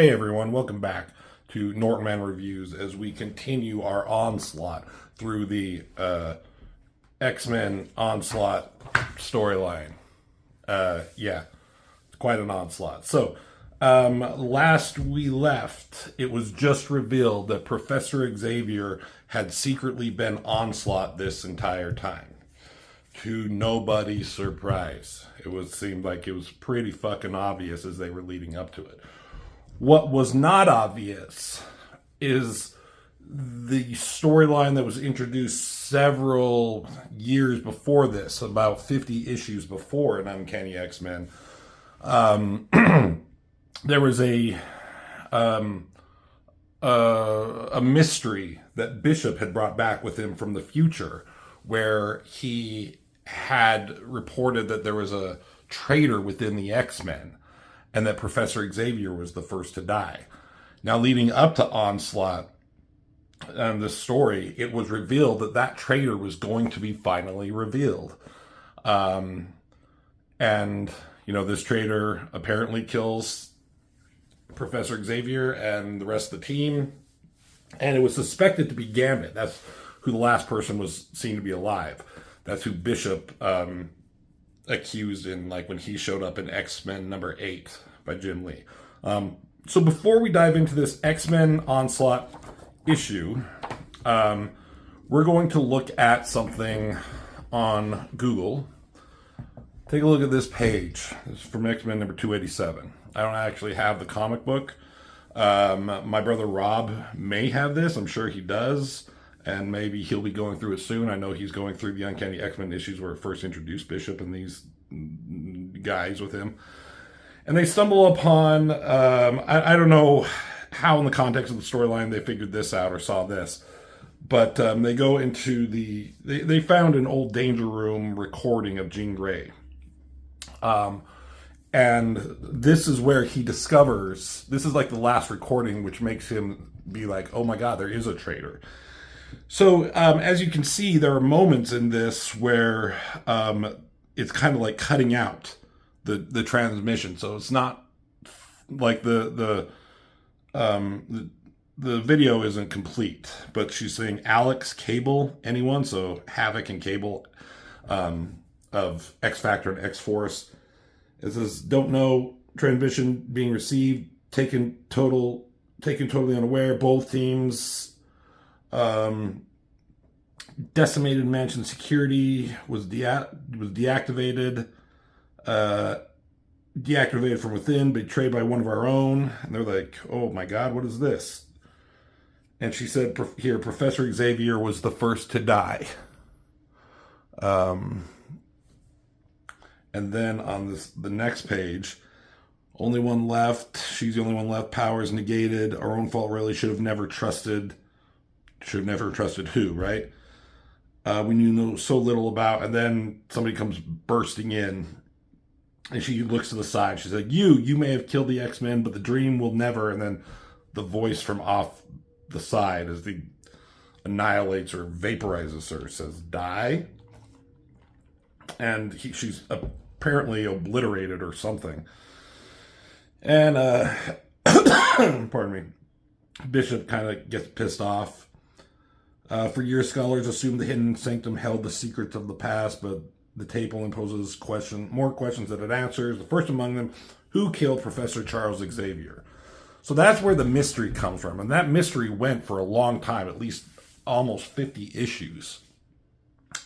Hey everyone, welcome back to Norton Man Reviews as we continue our onslaught through the X-Men Onslaught storyline. It's quite an onslaught. So, last we left, it was just revealed that Professor Xavier had secretly been Onslaught this entire time. To nobody's surprise. Seemed like it was pretty fucking obvious as they were leading up to it. What was not obvious is the storyline that was introduced several years before this, about 50 issues before in Uncanny X-Men. There was a mystery that Bishop had brought back with him from the future, where he had reported that there was a traitor within the X-Men, and that Professor Xavier was the first to die. Now, leading up to Onslaught and this story, it was revealed that that traitor was going to be finally revealed. This traitor apparently kills Professor Xavier and the rest of the team. And it was suspected to be Gambit. That's who the last person was seen to be alive. That's who Bishop accused in, like, when he showed up in X-Men number 8 by Jim Lee. So before we dive into this X-Men Onslaught issue, we're going to look at something on Google. Take a look at this page. This is from X-Men number 287. I don't actually have the comic book. My brother Rob may have this. I'm sure he does. And maybe he'll be going through it soon. I know he's going through the Uncanny X-Men issues where it first introduced Bishop and these guys with him. And they stumble upon, I don't know how in the context of the storyline they figured this out or saw this. But they go into they found an old Danger Room recording of Jean Grey. And this is where he discovers, this is like the last recording, which makes him be like, oh my God, there is a traitor. So, as you can see, there are moments in this where it's kind of like cutting out the transmission. So it's not like the video isn't complete, but she's saying Alex, Cable, anyone? So Havoc and Cable of X Factor and X Force. It says, don't know, transmission being received, taken totally unaware, both teams. Decimated mansion security was deactivated from within, betrayed by one of our own. And they're like, oh my God, what is this? And she said here, Professor Xavier was the first to die. And then on the next page, only one left. She's the only one left. Powers negated. Our own fault, really. Should have never trusted who, right? We knew so little about, and then somebody comes bursting in, and she looks to the side. She's like, you may have killed the X-Men, but the dream will never. And then the voice from off the side, as he annihilates or vaporizes her, says, die. And she's apparently obliterated or something. And, pardon me, Bishop kind of gets pissed off. For years, scholars assumed the hidden sanctum held the secrets of the past, but the table imposes more questions than it answers. The first among them, who killed Professor Charles Xavier? So that's where the mystery comes from. And that mystery went for a long time, at least almost 50 issues.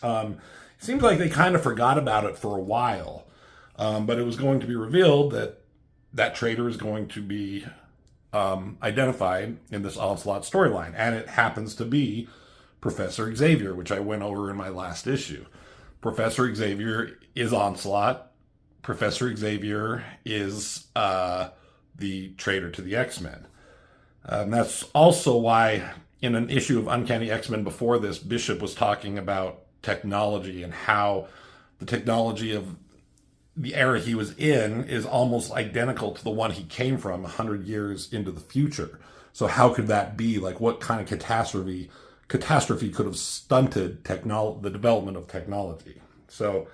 It seems like they kind of forgot about it for a while. But it was going to be revealed that that traitor is going to be identified in this Onslaught storyline. And it happens to be Professor Xavier, which I went over in my last issue. Professor Xavier is Onslaught. Professor Xavier is the traitor to the X-Men. That's also why in an issue of Uncanny X-Men before this, Bishop was talking about technology and how the technology of the era he was in is almost identical to the one he came from 100 years into the future. So how could that be? Like, what kind of catastrophe could have stunted the development of technology? So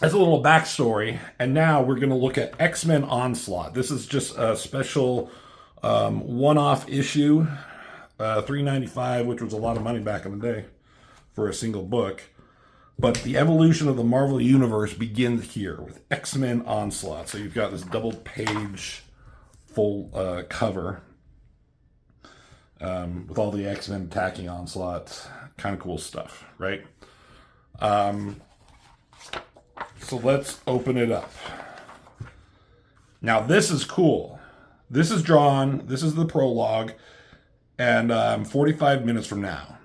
As a little backstory, and now we're going to look at X-Men Onslaught. This is just a special one-off issue, $3.95, which was a lot of money back in the day for a single book. But the evolution of the Marvel Universe begins here with X-Men Onslaught. So you've got this double-page full cover with all the X-Men attacking Onslaught. Kind of cool stuff, right? So let's open it up. Now this is cool. This is drawn. This is the prologue. And 45 minutes from now,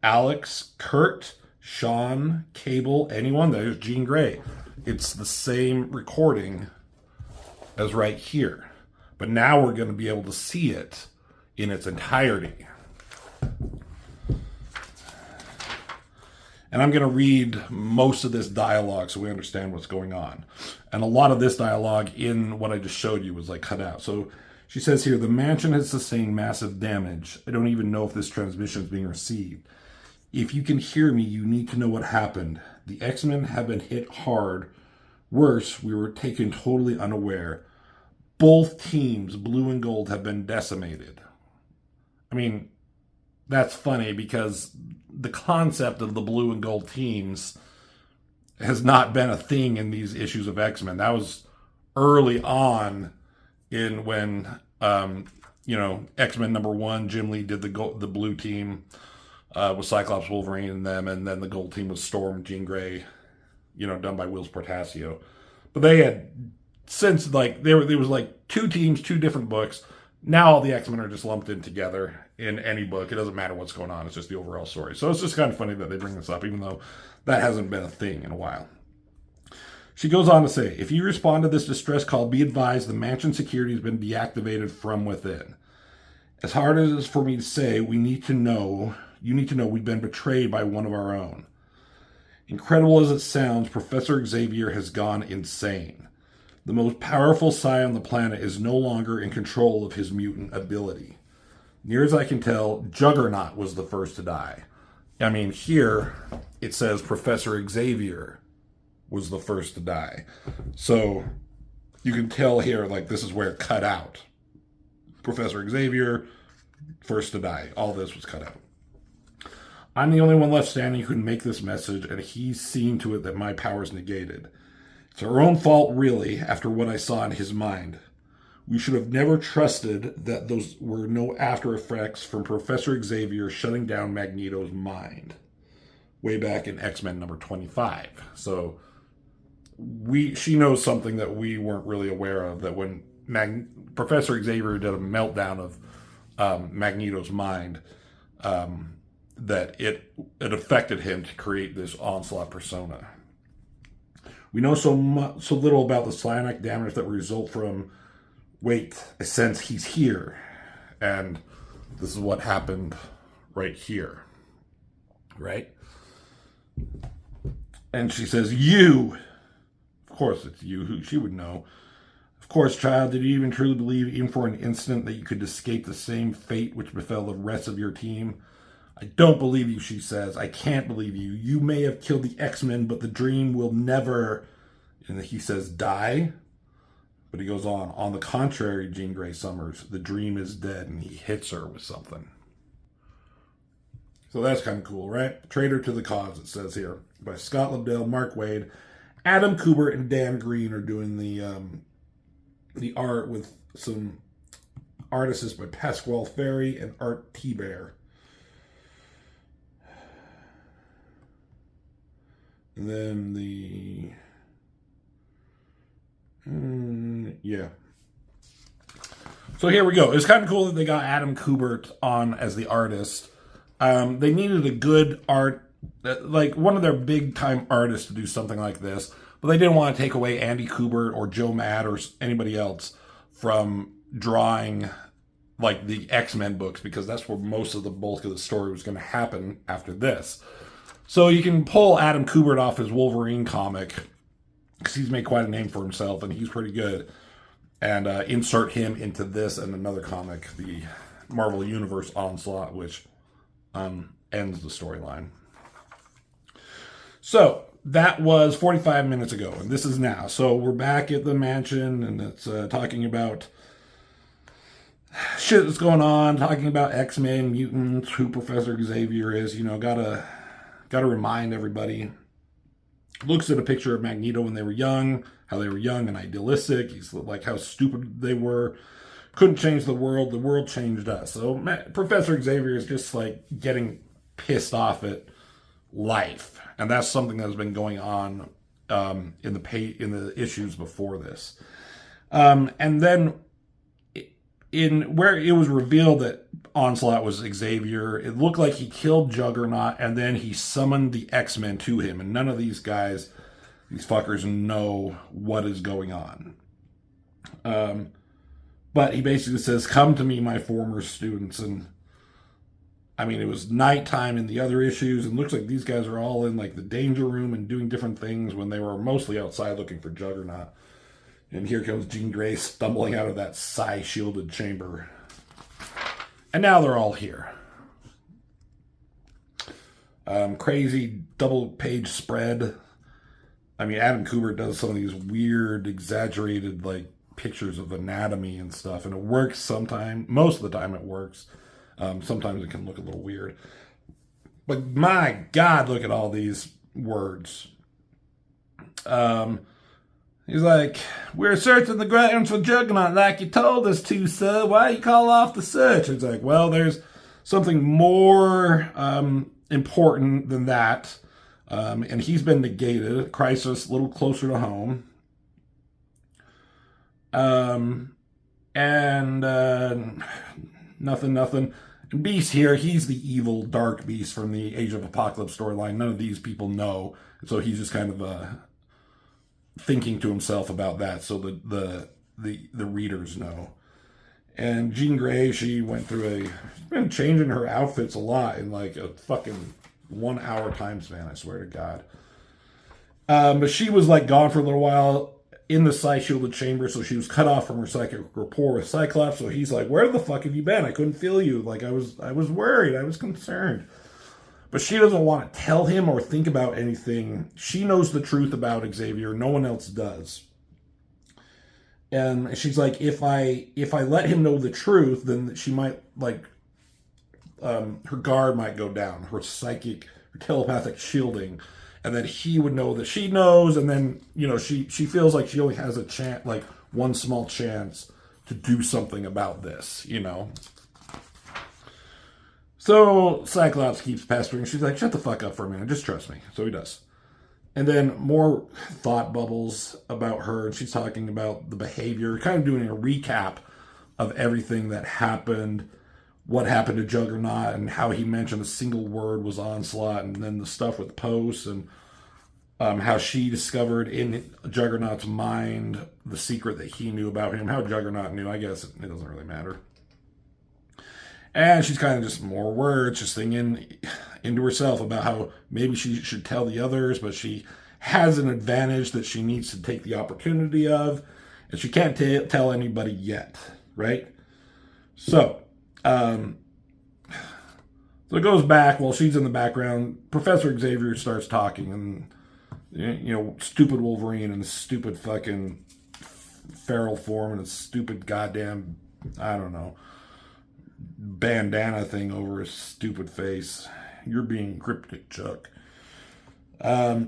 Alex, Kurt, Sean, Cable, anyone, there's Jean Grey. It's the same recording as right here. But now we're going to be able to see it in its entirety. And I'm going to read most of this dialogue so we understand what's going on. And a lot of this dialogue in what I just showed you was like cut out. So she says here, the mansion has sustained massive damage. I don't even know if this transmission is being received. If you can hear me, you need to know what happened. The X-Men have been hit hard. Worse, we were taken totally unaware. Both teams, blue and gold, have been decimated. I mean, that's funny because the concept of the blue and gold teams has not been a thing in these issues of X-Men. That was early on in when, X-Men #1, Jim Lee did the blue team with Cyclops, Wolverine, and them, and then the gold team was Storm, Jean Grey, done by Whilce Portacio. But they had since there was like two teams, two different books. Now all the X-Men are just lumped in together in any book. It doesn't matter what's going on. It's just the overall story. So it's just kind of funny that they bring this up, even though that hasn't been a thing in a while. She goes on to say, if you respond to this distress call, be advised the mansion security has been deactivated from within. As hard as it is for me to say, you need to know we've been betrayed by one of our own. Incredible as it sounds, Professor Xavier has gone insane. The most powerful psi on the planet is no longer in control of his mutant ability. Near as I can tell, Juggernaut was the first to die. I mean, here it says Professor Xavier was the first to die. So you can tell here, this is where it cut out. Professor Xavier, first to die. All this was cut out. I'm the only one left standing who can make this message, and he's seen to it that my power's negated. It's our own fault, really, after what I saw in his mind. We should have never trusted that those were no after effects from Professor Xavier shutting down Magneto's mind. Way back in X-Men #25. So she knows something that we weren't really aware of, that when Professor Xavier did a meltdown of Magneto's mind, that it affected him to create this Onslaught persona. We know so little about the psionic damage that will result from, I sense he's here. And this is what happened right here. Right? And she says, you! Of course it's you. Who she would know. Of course, child, did you even truly believe, even for an instant, that you could escape the same fate which befell the rest of your team? I don't believe you, she says. I can't believe you. You may have killed the X-Men, but the dream will never, and he says, die. But he goes on the contrary, Jean Grey Summers, the dream is dead, and he hits her with something. So that's kind of cool, right? Traitor to the Cause, it says here. By Scott Lobdell, Mark Waid, Adam Kubert, and Dan Green are doing the art with some artists by Pasquale Ferry and Art T-Bear. And then So here we go. It's kind of cool that they got Adam Kubert on as the artist. They needed a good art, one of their big time artists to do something like this, but they didn't want to take away Andy Kubert or Joe Matt or anybody else from drawing the X-Men books, because that's where most of the bulk of the story was going to happen after this. So you can pull Adam Kubert off his Wolverine comic, because he's made quite a name for himself, and he's pretty good, and insert him into this and another comic, the Marvel Universe Onslaught, which ends the storyline. So, that was 45 minutes ago, and this is now. So we're back at the mansion, and it's talking about shit that's going on, talking about X-Men, mutants, who Professor Xavier is. Gotta remind everybody. Looks at a picture of Magneto when they were young, how they were young and idealistic. He's like how stupid they were. Couldn't change the world changed us. So Professor Xavier is just like getting pissed off at life, and that's something that's been going on in the issues before this. And then in where it was revealed that Onslaught was Xavier, it looked like he killed Juggernaut, and then he summoned the X-Men to him, and none of these guys, these fuckers, know what is going on. But he basically says, "Come to me, my former students." And I mean, it was nighttime in the other issues, and looks like these guys are all in like the danger room and doing different things when they were mostly outside looking for Juggernaut. And here comes Jean Grey stumbling out of that psi-shielded chamber. And now they're all here. Crazy double-page spread. I mean, Adam Kubert does some of these weird, exaggerated, like, pictures of anatomy and stuff. And it works sometimes. Most of the time it works. Sometimes it can look a little weird. But my God, look at all these words. He's like, "We're searching the grounds for Juggernaut like you told us to, sir. Why you call off the search?" It's like, well, there's something more important than that. And he's been negated. Crisis a little closer to home. Nothing. Beast here, he's the evil dark beast from the Age of Apocalypse storyline. None of these people know. So he's just kind of thinking to himself about that, so the readers know. And Jean Grey, she been changing her outfits a lot in like a fucking 1 hour time span, I swear to God. But she was like gone for a little while in the psi-shielded chamber, so she was cut off from her psychic rapport with Cyclops. So he's like, "Where the fuck have you been? I couldn't feel you. Like I was worried. I was concerned." But she doesn't want to tell him or think about anything. She knows the truth about Xavier. No one else does. And she's like, if I let him know the truth, then she might, like, her guard might go down, her telepathic shielding, and then he would know that she knows, and then, she feels like she only has a chance, like, one small chance to do something about this, So Cyclops keeps pestering. She's like, "Shut the fuck up for a minute. Just trust me." So he does. And then more thought bubbles about her. And she's talking about the behavior, kind of doing a recap of everything that happened, what happened to Juggernaut, and how he mentioned a single word was Onslaught, and then the stuff with Post, and how she discovered in Juggernaut's mind the secret that he knew about him. How Juggernaut knew, I guess it doesn't really matter. And she's kind of just more words, just thinking into herself about how maybe she should tell the others, but she has an advantage that she needs to take the opportunity of, and she can't tell anybody yet, right? So it goes back while she's in the background. Professor Xavier starts talking, and stupid Wolverine and stupid fucking feral form and a stupid goddamn, I don't know, bandana thing over his stupid face. "You're being cryptic, Chuck."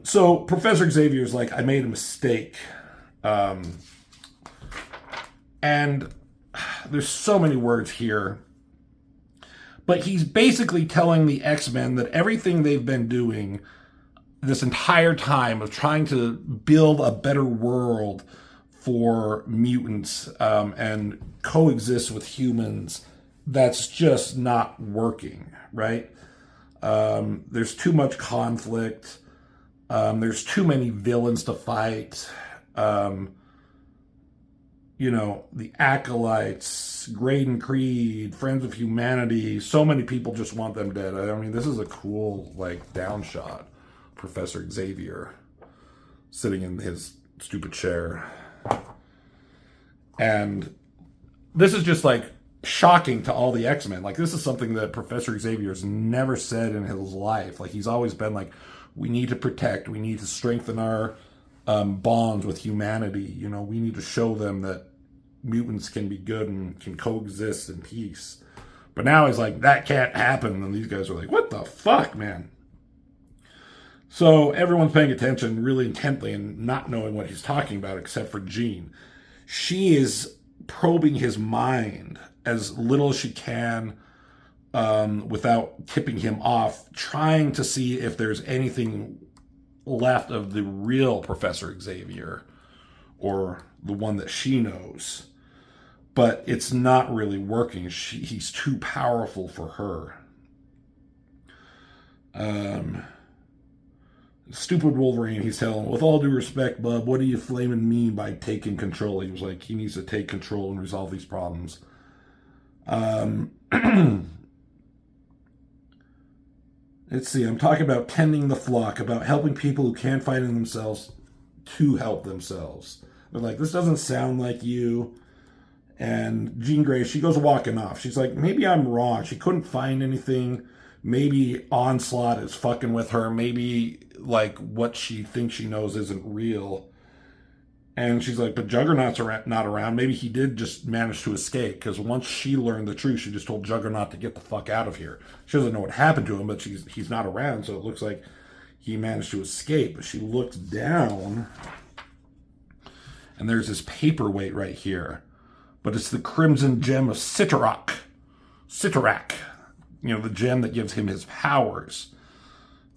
So Professor Xavier's like, "I made a mistake." And there's so many words here. But he's basically telling the X-Men that everything they've been doing this entire time of trying to build a better world for mutants and coexist with humans, that's just not working, right? There's too much conflict. There's too many villains to fight. The Acolytes, Graydon Creed, Friends of Humanity, so many people just want them dead. I mean, this is a cool, like, downshot. Professor Xavier sitting in his stupid chair. And this is just, like, shocking to all the X-Men. Like, this is something that Professor Xavier's never said in his life. Like, he's always been like, We need to protect. We need to strengthen our bonds with humanity. You know, we need to show them that mutants can be good and can coexist in peace. But now he's like, that can't happen. And these guys are like, what the fuck, man? So everyone's paying attention really intently and not knowing what he's talking about, except for Jean. She is probing his mind as little as she can without tipping him off, trying to see if there's anything left of the real Professor Xavier or the one that she knows. But it's not really working. He's too powerful for her. Stupid Wolverine, he's telling him, with all due respect, bub, what do you flaming mean by taking control? He was like, he needs to take control and resolve these problems. Let's see, I'm talking about tending the flock, about helping people who can't fight in themselves to help themselves. They're like, this doesn't sound like you. And Jean Grey, she goes walking off. She's like, maybe I'm wrong. She couldn't find anything. Maybe Onslaught is fucking with her. Maybe, like, what she thinks she knows isn't real. And she's like, but Juggernaut's not around. Maybe he did just manage to escape. Because once she learned the truth, she just told Juggernaut to get the fuck out of here. She doesn't know what happened to him, but he's not around. So it looks like he managed to escape. But she looks down. And there's this paperweight right here. But it's the Crimson Gem of Cyttorak. You know, the gem that gives him his powers.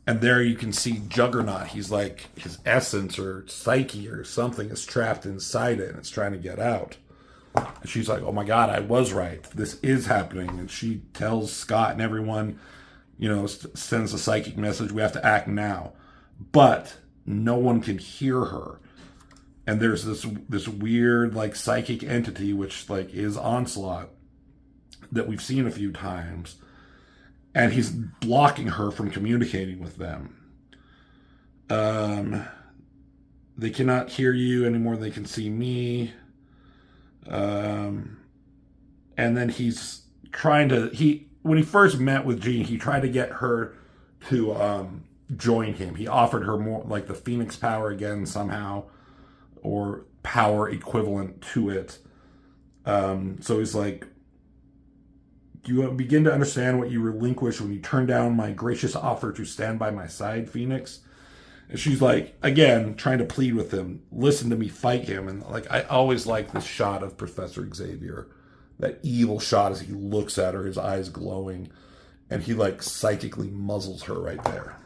And there you can see Juggernaut. He's like, his essence or psyche or something is trapped inside it and it's trying to get out. And she's like, oh my God, I was right. This is happening. And she tells Scott and everyone, you know, sends a psychic message. We have to act now. But no one can hear her. And there's this weird, like, psychic entity, which, like, is Onslaught, that we've seen a few times. And he's blocking her from communicating with them. They cannot hear you anymore. They can see me. And then he's trying to... when he first met with Jean, he tried to get her to join him. He offered her more, like, the Phoenix power again somehow, or power equivalent to it. So he's like, do you begin to understand what you relinquish when you turn down my gracious offer to stand by my side, Phoenix? And she's like, again, trying to plead with him, listen to me fight him. And like, I always like this shot of Professor Xavier, that evil shot as he looks at her, his eyes glowing, and he like psychically muzzles her right there.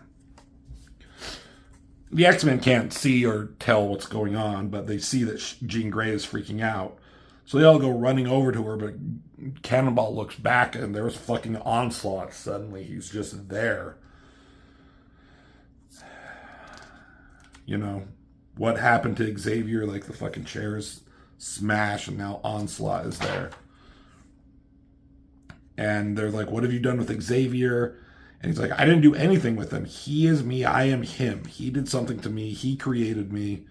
The X-Men can't see or tell what's going on, but they see that Jean Grey is freaking out. So they all go running over to her, but Cannonball looks back and there's fucking Onslaught suddenly. He's just there. You know, what happened to Xavier? Like the fucking chairs smash and now Onslaught is there. And they're like, what have you done with Xavier? And he's like, I didn't do anything with him. He is me. I am him. He did something to me. He created me.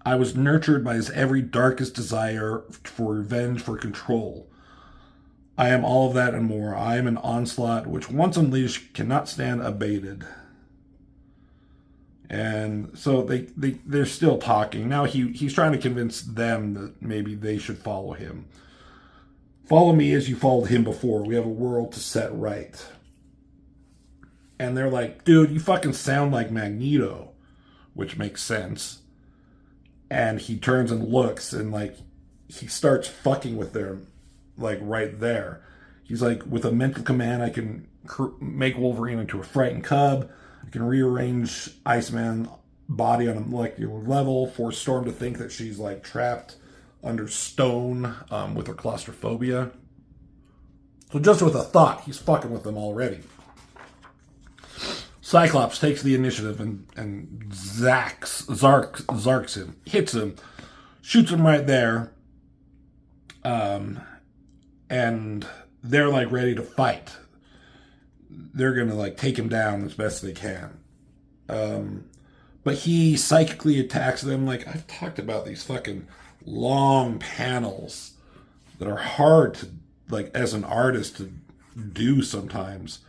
I was nurtured by his every darkest desire for revenge, for control. I am all of that and more. I am an Onslaught which once unleashed cannot stand abated. And so they're still talking. Now he's trying to convince them that maybe they should follow him. Follow me as you followed him before. We have a world to set right. And they're like, dude, you fucking sound like Magneto. Which makes sense. And he turns and looks and like, he starts fucking with them, like right there. He's like, with a mental command, I can make Wolverine into a frightened cub. I can rearrange Iceman's body on a molecular level, force Storm to think that she's like trapped under stone with her claustrophobia. So just with a thought, he's fucking with them already. Cyclops takes the initiative and zarks him, hits him, shoots him right there. And they're like ready to fight. They're gonna like take him down as best they can. But he psychically attacks them. Like, I've talked about these fucking long panels that are hard to, like, as an artist to do sometimes.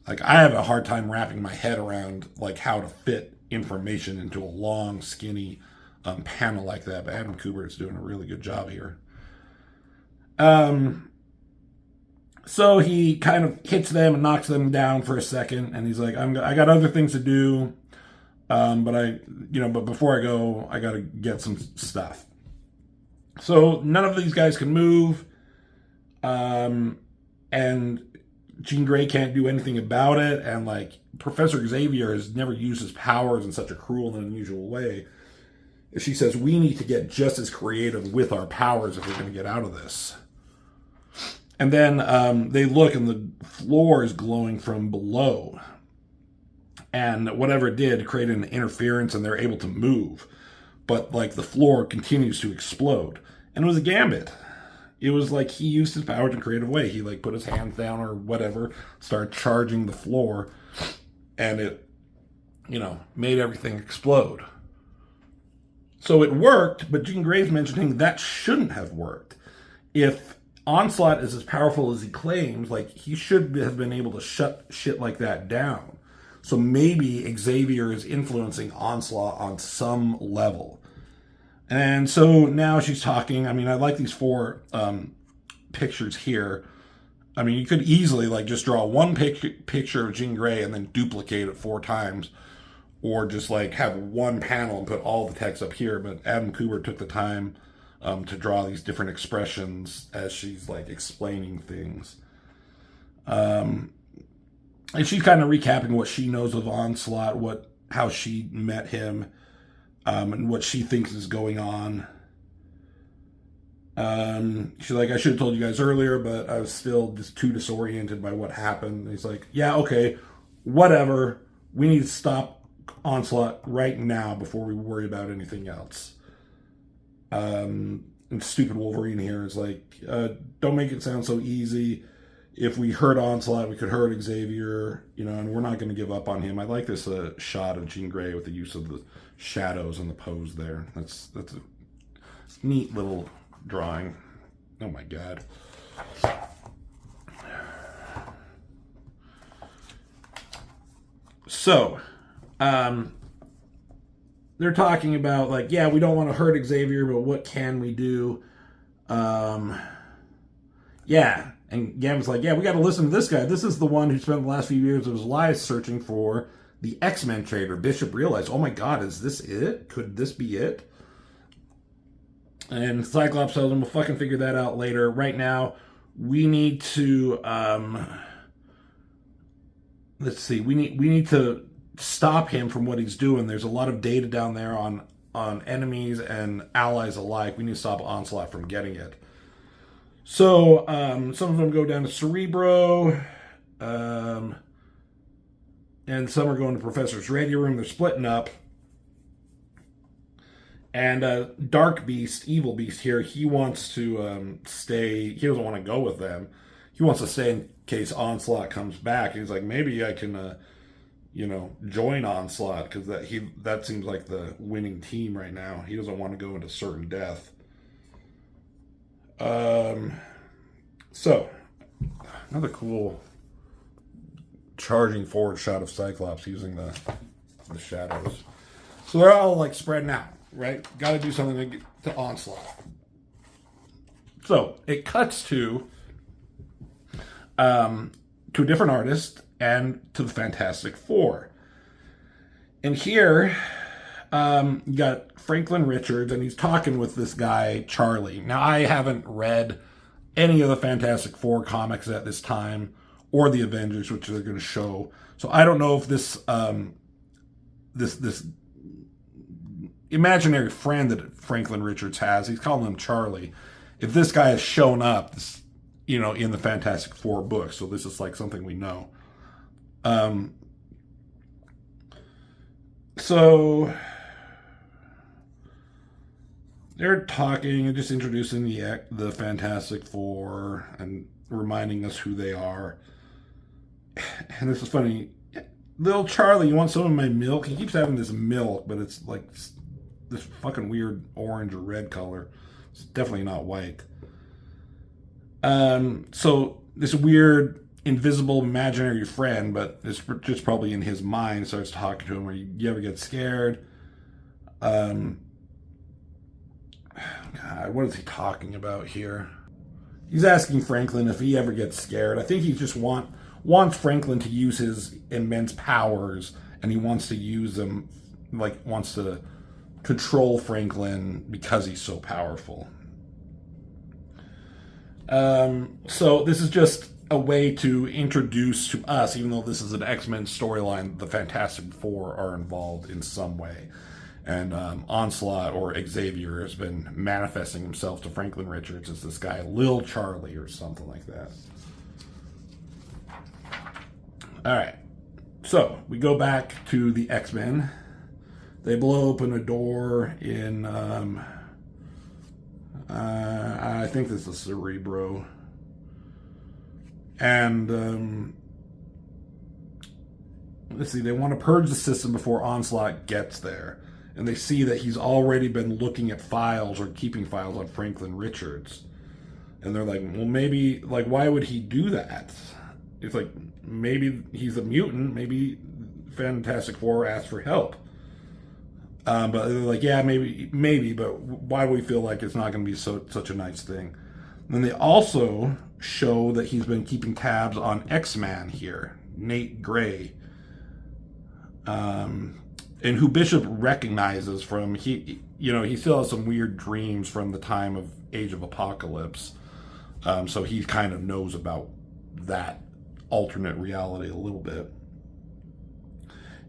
Like, I have a hard time wrapping my head around like how to fit information into a long, skinny panel like that. But Adam Kubert is doing a really good job here. So he kind of hits them and knocks them down for a second, and he's like, I got other things to do, but before I go, I got to get some stuff. So none of these guys can move, and Jean Grey can't do anything about it, and like Professor Xavier has never used his powers in such a cruel and unusual way. She says, we need to get just as creative with our powers if we're going to get out of this. And then they look, and the floor is glowing from below. And whatever it did created an interference, and they're able to move. But like the floor continues to explode. And it was a gambit. It was like he used his powers in a creative way. He like put his hands down or whatever, started charging the floor, and it, made everything explode. So it worked, but Jean Grey's mentioning that shouldn't have worked. If Onslaught is as powerful as he claims, like, he should have been able to shut shit like that down. So maybe Xavier is influencing Onslaught on some level. And so now she's talking. I mean, I like these 4 pictures here. I mean, you could easily like just draw one picture of Jean Grey and then duplicate it 4 times. Or just like have one panel and put all the text up here. But Adam Kubert took the time to draw these different expressions as she's like explaining things. And she's kind of recapping what she knows of Onslaught, how she met him, and what she thinks is going on. She's like, I should have told you guys earlier, but I was still just too disoriented by what happened. And he's like, yeah, okay, whatever. We need to stop Onslaught right now before we worry about anything else. And stupid Wolverine here is like, don't make it sound so easy. If we hurt Onslaught, we could hurt Xavier, and we're not going to give up on him. I like this shot of Jean Grey with the use of the shadows and the pose there. That's a neat little drawing. Oh my God. So, they're talking about like, yeah, we don't want to hurt Xavier, but what can we do? Yeah. And Gambit's like, yeah, we got to listen to this guy. This is the one who spent the last few years of his life searching for the X-Men traitor. Bishop realized, oh my God, is this it? Could this be it? And Cyclops tells him, we'll fucking figure that out later. Right now, we need to, let's see, we need to stop him from what he's doing. There's a lot of data down there on enemies and allies alike. We need to stop Onslaught from getting it. So some of them go down to Cerebro, and some are going to Professor's Radio Room. They're splitting up. And Dark Beast, Evil Beast here, he wants to stay. He doesn't want to go with them. He wants to stay in case Onslaught comes back. He's like, maybe I can, join Onslaught, because that seems like the winning team right now. He doesn't want to go into certain death. So another cool charging forward shot of Cyclops using the shadows. So they're all like spreading out, right? Got to do something to get to Onslaught. So it cuts to a different artist and to the Fantastic Four. And here, you got Franklin Richards, and he's talking with this guy, Charlie. Now, I haven't read any of the Fantastic Four comics at this time, or the Avengers, which they're going to show. So I don't know if this this imaginary friend that Franklin Richards has, he's calling him Charlie, if this guy has shown up, in the Fantastic Four books. So this is like something we know. So they're talking and just introducing the Fantastic Four and reminding us who they are. And this is funny. Little Charlie, you want some of my milk? He keeps having this milk, but it's like this fucking weird orange or red color. It's definitely not white. So this weird invisible imaginary friend, but it's just probably in his mind, starts talking to him, where you ever get scared? God, what is he talking about here? He's asking Franklin if he ever gets scared. I think he just wants Franklin to use his immense powers, and he wants to use them, like wants to control Franklin because he's so powerful. So this is just a way to introduce to us, even though this is an X-Men storyline, the Fantastic Four are involved in some way. And Onslaught, or Xavier, has been manifesting himself to Franklin Richards as this guy, Lil Charlie, or something like that. Alright, so we go back to the X-Men. They blow open a door in, I think this is Cerebro. And, let's see, they want to purge the system before Onslaught gets there. And they see that he's already been looking at files or keeping files on Franklin Richards. And they're like, well, maybe, like, why would he do that? It's like, maybe he's a mutant. Maybe Fantastic Four asked for help. But they're like, yeah, maybe, but why do we feel like it's not going to be such a nice thing? And then they also show that he's been keeping tabs on X-Man here, Nate Gray. And who Bishop recognizes from, he still has some weird dreams from the time of Age of Apocalypse. So he kind of knows about that alternate reality a little bit.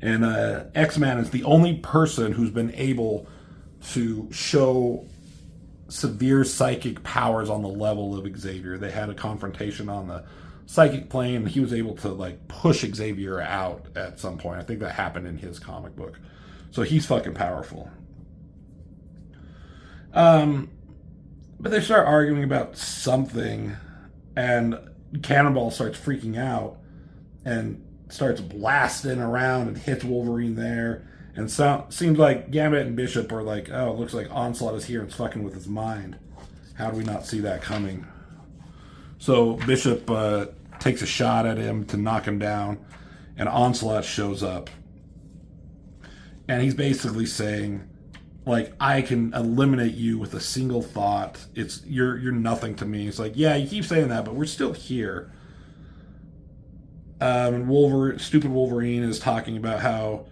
And X-Man is the only person who's been able to show severe psychic powers on the level of Xavier. They had a confrontation on the psychic plane, and he was able to like push Xavier out at some point. I think that happened in his comic book. So he's fucking powerful. But they start arguing about something, and Cannonball starts freaking out and starts blasting around and hits Wolverine there. And seems like Gambit and Bishop are like, oh, it looks like Onslaught is here and it's fucking with his mind. How do we not see that coming? So Bishop takes a shot at him to knock him down, and Onslaught shows up. And he's basically saying, like, I can eliminate you with a single thought. You're nothing to me. It's like, yeah, you keep saying that, but we're still here. And stupid Wolverine is talking about how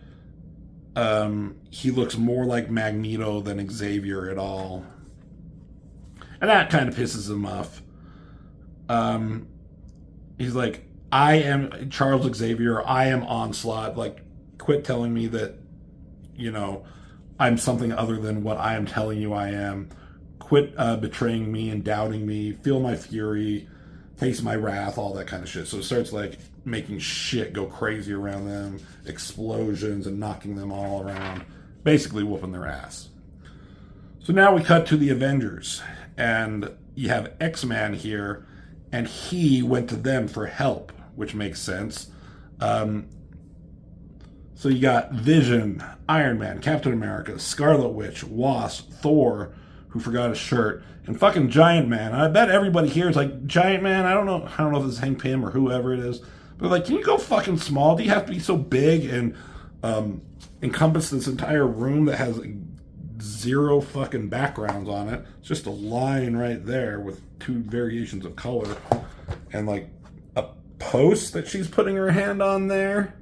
he looks more like Magneto than Xavier at all. And that kind of pisses him off. He's like, I am Charles Xavier, I am Onslaught. Like, quit telling me that, I'm something other than what I am telling you I am. Quit betraying me and doubting me. Feel my fury. Taste my wrath, all that kind of shit. So it starts like making shit go crazy around them, explosions and knocking them all around, basically whooping their ass. So now we cut to the Avengers, and you have X-Man here, and he went to them for help, which makes sense. So you got Vision, Iron Man, Captain America, Scarlet Witch, Wasp, Thor, who forgot his shirt, and fucking Giant Man. And I bet everybody here is like, Giant Man, I don't know if this is Hank Pym or whoever it is, but like, can you go fucking small? Do you have to be so big and encompass this entire room that has zero fucking backgrounds on it? It's just a line right there with two variations of color and like a post that she's putting her hand on there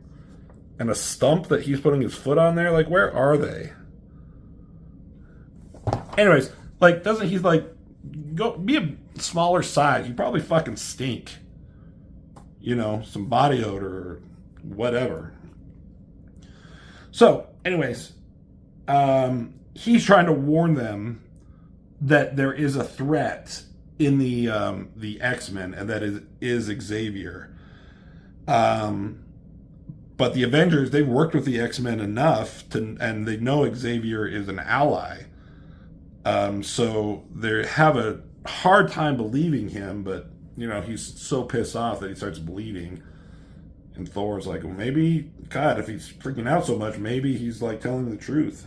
and a stump that he's putting his foot on there. Like, where are they? Anyways, like, doesn't he like go be a smaller size? You probably fucking stink. Some body odor or whatever. So, anyways, he's trying to warn them that there is a threat in the X-Men, and that is Xavier. But the Avengers, they've worked with the X-Men enough and they know Xavier is an ally. So they have a hard time believing him, but he's so pissed off that he starts bleeding. And Thor's like, well, maybe, God, if he's freaking out so much, maybe he's like telling the truth.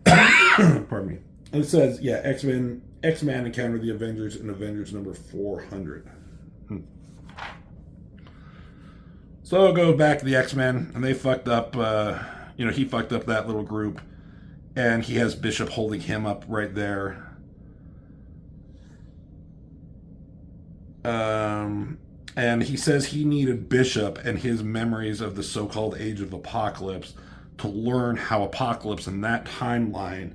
Pardon me. And it says, yeah, X-Men X-Men encounter the Avengers in Avengers number 400. So it goes back to the X-Men, and they fucked up, he fucked up that little group, and he has Bishop holding him up right there. And he says he needed Bishop and his memories of the so-called Age of Apocalypse to learn how Apocalypse in that timeline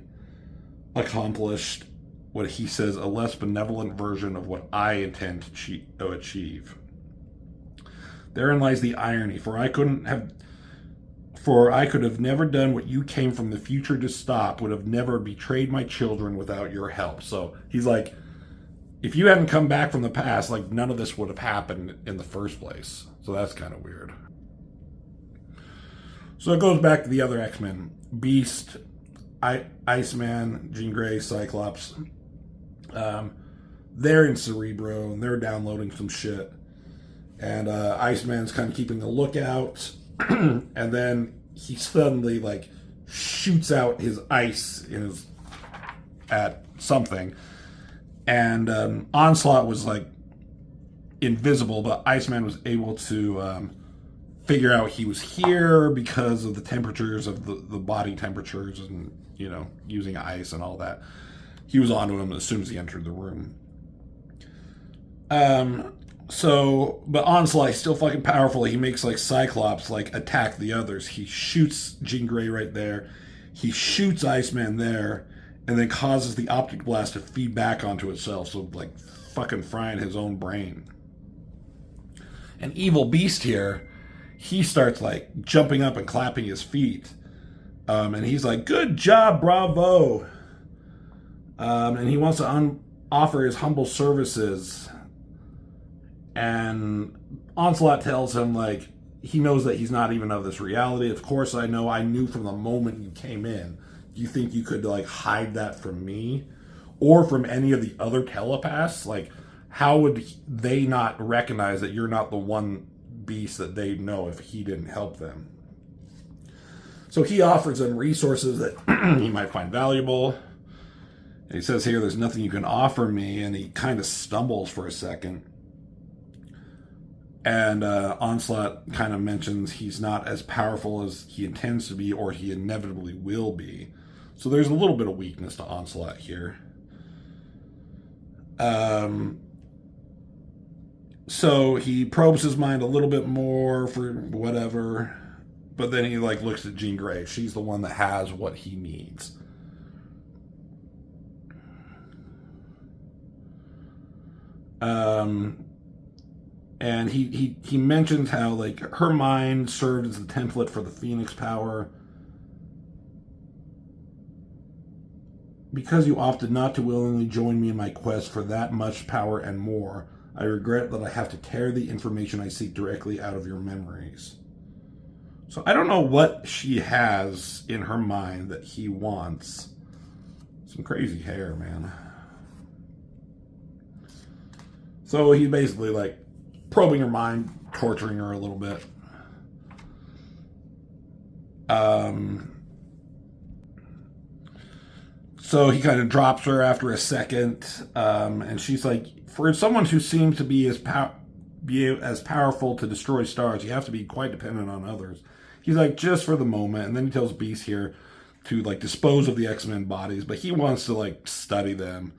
accomplished what he says a less benevolent version of what I intend to achieve. Therein lies the irony, for I could have never done what you came from the future to stop, would have never betrayed my children without your help. So he's like, if you hadn't come back from the past, like, none of this would have happened in the first place. So that's kind of weird. So it goes back to the other X-Men. Beast, Iceman, Jean Grey, Cyclops. They're in Cerebro, and they're downloading some shit. And Iceman's kind of keeping a lookout. And then he suddenly, like, shoots out his ice at something. And Onslaught was, like, invisible, but Iceman was able to figure out he was here because of the temperatures of the body temperatures and, using ice and all that. He was onto him as soon as he entered the room. But Onslaught is still fucking powerful. He makes, like, Cyclops, like, attack the others. He shoots Jean Grey right there. He shoots Iceman there. And then causes the optic blast to feed back onto itself, so, like, fucking frying his own brain. And Evil Beast here, he starts, like, jumping up and clapping his feet. And he's like, good job, bravo. And he wants to offer his humble services. And Onslaught tells him, like, he knows that he's not even of this reality. Of course I know. I knew from the moment you came in. Do you think you could, like, hide that from me or from any of the other telepaths? Like, how would they not recognize that you're not the one beast that they know if he didn't help them? So he offers them resources that he might find valuable. And he says here, there's nothing you can offer me. And he kind of stumbles for a second. And Onslaught kind of mentions he's not as powerful as he intends to be or he inevitably will be. So there's a little bit of weakness to Onslaught here. So he probes his mind a little bit more for whatever. But then he, like, looks at Jean Grey. She's the one that has what he needs. And he mentions how, like, her mind served as the template for the Phoenix power. Because you opted not to willingly join me in my quest for that much power and more, I regret that I have to tear the information I seek directly out of your memories. So I don't know what she has in her mind that he wants. Some crazy hair, man. So he's basically, like, probing her mind, torturing her a little bit. So he kind of drops her after a second, and she's like, for someone who seems to be as powerful to destroy stars, you have to be quite dependent on others. He's like, just for the moment, and then he tells Beast here to, like, dispose of the X-Men bodies, but he wants to, like, study them.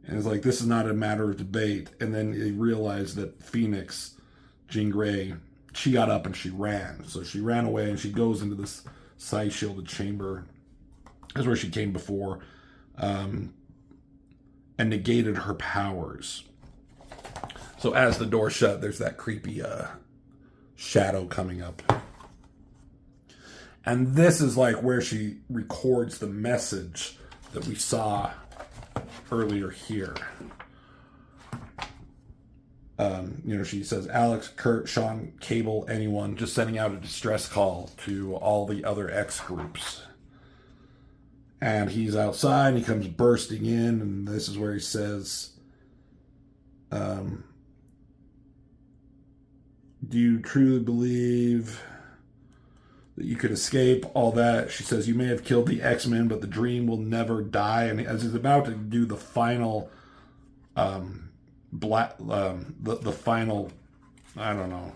And it's like, this is not a matter of debate. And then he realized that Phoenix, Jean Grey, she got up and she ran. So she ran away and she goes into this side-shielded chamber. That's where she came before. And negated her powers. So as the door shut, there's that creepy shadow coming up. And this is, like, where she records the message that we saw earlier here. She says, Alex, Kurt, Sean, Cable, anyone, just sending out a distress call to all the other X groups. And he's outside, and he comes bursting in, and this is where he says, do you truly believe that you could escape, all that. She says, you may have killed the X-Men, but the dream will never die. And as he's about to do the final, the final, I don't know,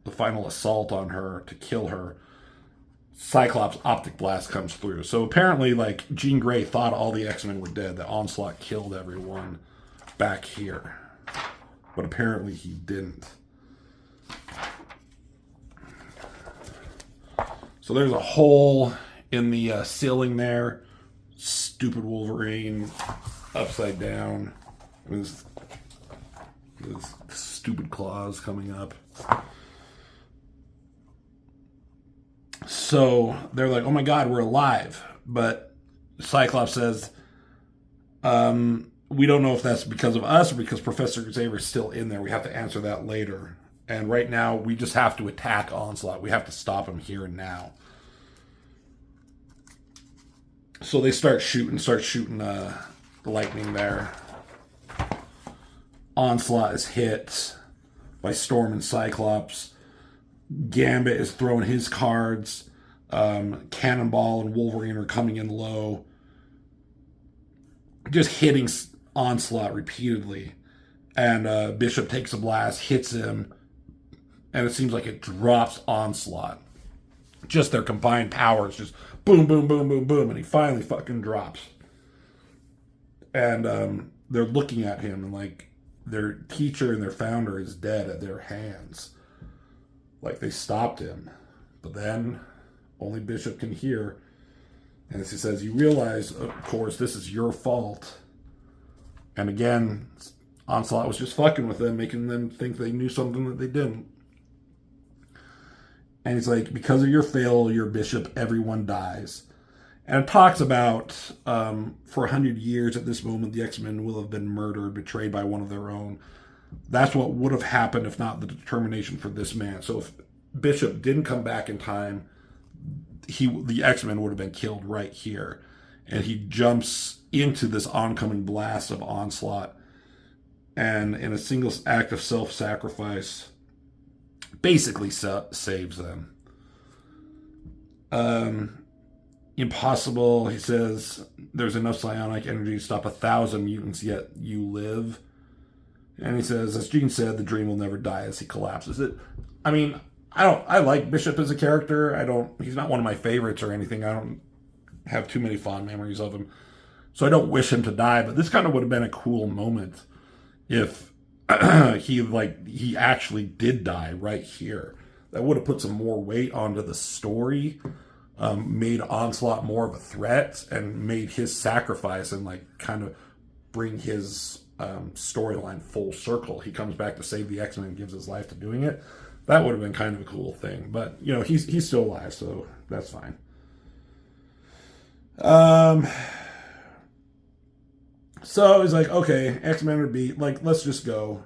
the final assault on her to kill her, Cyclops' optic blast comes through. So apparently, like, Jean Grey thought all the X-Men were dead, that Onslaught killed everyone back here. But apparently he didn't. So there's a hole in the ceiling there. Stupid Wolverine, upside down. His stupid claws coming up. So they're like, oh my God, we're alive. But Cyclops says, we don't know if that's because of us or because Professor Xavier's still in there. We have to answer that later. And right now, we just have to attack Onslaught. We have to stop him here and now. So they start shooting lightning there. Onslaught is hit by Storm and Cyclops. Gambit is throwing his cards. Cannonball and Wolverine are coming in low. Just hitting Onslaught repeatedly. And Bishop takes a blast, hits him, and it seems like it drops Onslaught. Just their combined powers, just boom, boom, boom, boom, boom, and he finally fucking drops. And they're looking at him, and like their teacher and their founder is dead at their hands. Like they stopped him. But then only Bishop can hear. And as he says, you realize, of course, this is your fault. And again, Onslaught was just fucking with them, making them think they knew something that they didn't. And he's like, because of your failure, Bishop, everyone dies. And it talks about, for 100 years at this moment, the X-Men will have been murdered, betrayed by one of their own. That's what would have happened if not the determination for this man. So if Bishop didn't come back in time, the X-Men would have been killed right here. And he jumps into this oncoming blast of Onslaught. And in a single act of self-sacrifice, basically saves them. Impossible, he says, there's enough psionic energy to stop 1,000 mutants, yet you live. And he says, as Jean said, the dream will never die as he collapses. I like Bishop as a character. He's not one of my favorites or anything. I don't have too many fond memories of him. So I don't wish him to die, but this kind of would have been a cool moment if he actually did die right here. That would have put some more weight onto the story, made Onslaught more of a threat, and made his sacrifice and like kind of bring his storyline full circle. He comes back to save the X-Men and gives his life to doing it. That would have been kind of a cool thing. But, you know, he's still alive, so that's fine. So he's like, okay, X-Men are beat. Like, let's just go.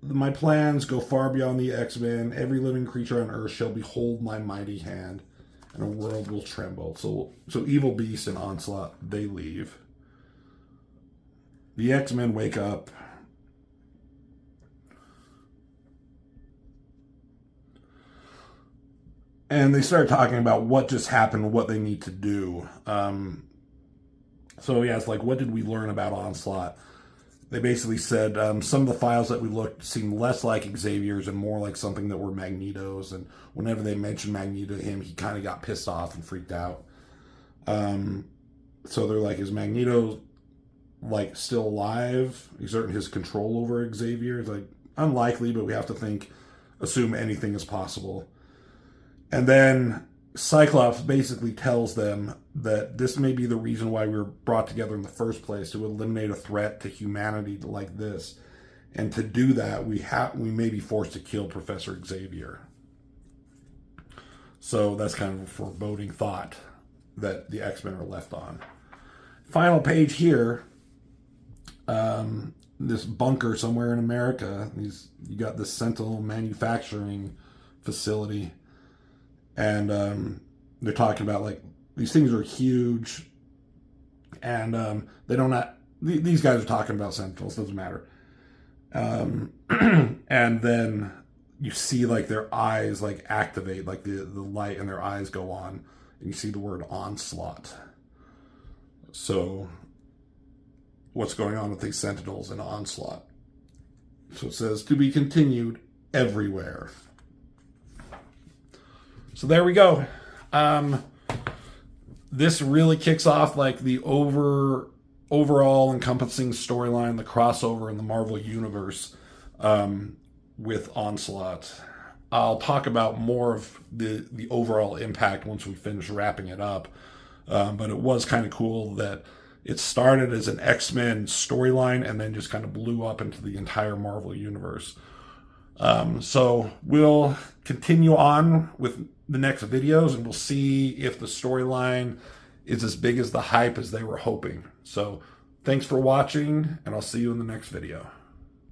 My plans go far beyond the X-Men. Every living creature on Earth shall behold my mighty hand, and a world will tremble. So Evil Beast and Onslaught, they leave. The X-Men wake up. And they start talking about what just happened, what they need to do. So yeah, it's like, what did we learn about Onslaught? They basically said some of the files that we looked seemed less like Xavier's and more like something that were Magneto's. And whenever they mentioned Magneto to him, he kind of got pissed off and freaked out. So they're like, is Magneto like still alive, exerting his control over Xavier? It's like, unlikely, but we have to assume anything is possible. And then Cyclops basically tells them that this may be the reason why we were brought together in the first place, to eliminate a threat to humanity like this. And to do that, we may be forced to kill Professor Xavier. So that's kind of a foreboding thought that the X-Men are left on. Final page here. This bunker somewhere in America. You got this Sentinel manufacturing facility. And they're talking about, like, these things are huge. And these guys are talking about Sentinels, doesn't matter. And then you see like their eyes like activate, like the light in their eyes go on, and you see the word Onslaught. So what's going on with these Sentinels in Onslaught? So it says, to be continued everywhere. So there we go. This really kicks off like the overall encompassing storyline, the crossover in the Marvel Universe with Onslaught. I'll talk about more of the overall impact once we finish wrapping it up. But it was kind of cool that it started as an X-Men storyline and then just kind of blew up into the entire Marvel Universe. So we'll continue on with the next videos, and we'll see if the storyline is as big as the hype as they were hoping. So thanks for watching, and I'll see you in the next video.